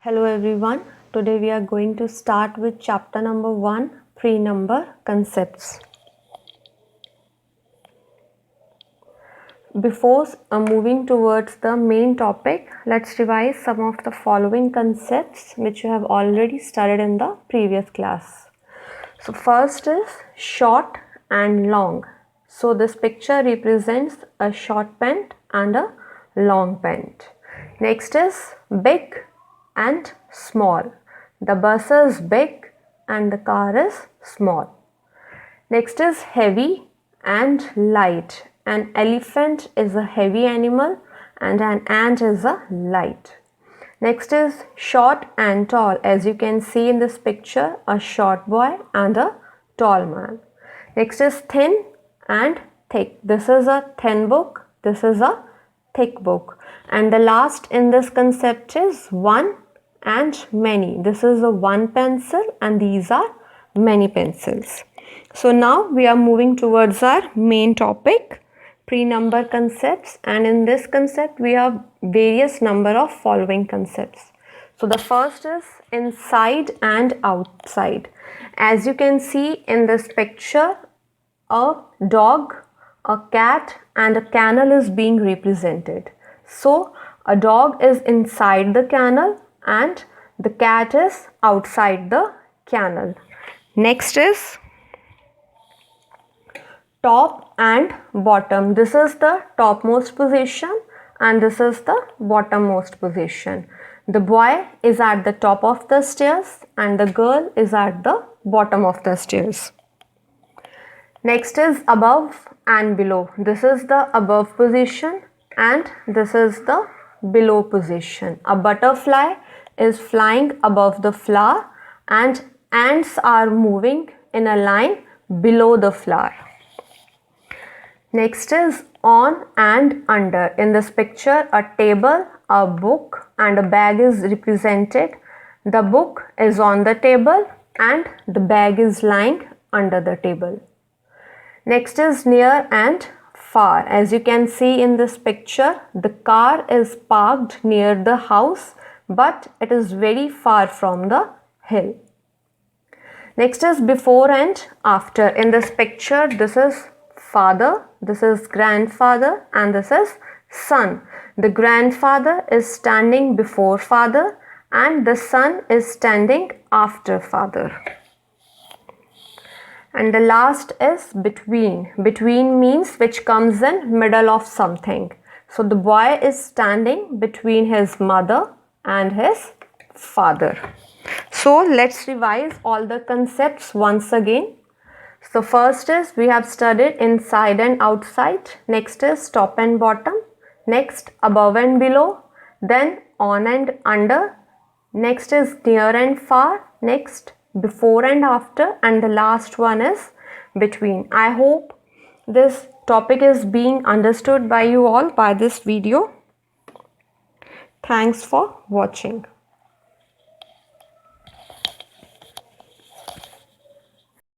Hello everyone. Today we are going to start with chapter number 1, pre-number concepts. Before moving towards the main topic, let's revise some of the following concepts which you have already studied in the previous class. So first is short and long. So this picture represents a short pant and a long pant. Next is big and small. The bus is big and the car is small. Next is heavy and light. An elephant is a heavy animal and an ant is a light. Next is short and tall. As you can see in this picture, a short boy and a tall man. Next is thin and thick. This is a thin book. This is a thick book. And the last in this concept is one and many. This is a one pencil and these are many pencils. So now we are moving towards our main topic, pre-number concepts, and in this concept we have various number of following concepts. So the first is inside and outside. As you can see in this picture, a dog, a cat and a kennel is being represented. So a dog is inside the kennel and the cat is outside the kennel. Next is top and bottom. This is the topmost position and this is the bottommost position. The boy is at the top of the stairs and the girl is at the bottom of the stairs. Next is above and below. This is the above position and this is the below position. A butterfly is flying above the flower and ants are moving in a line below the flower. Next is on and under. In this picture, a table, a book and a bag is represented. The book is on the table and the bag is lying under the table. Next is near and far. As you can see in this picture, the car is parked near the house but it is very far from the hill. Next is before and after. In this picture, this is father, this is grandfather and this is son. The grandfather is standing before father and the son is standing after father. And the last is between. Between means which comes in middle of something. So the boy is standing between his mother and his father. So let's revise all the concepts once again. So first is we have studied inside and outside. Next is top and bottom. Next above and below. Then on and under. Next is near and far. Next before and after. And the last one is between. I hope this topic is being understood by you all by this video. Thanks for watching.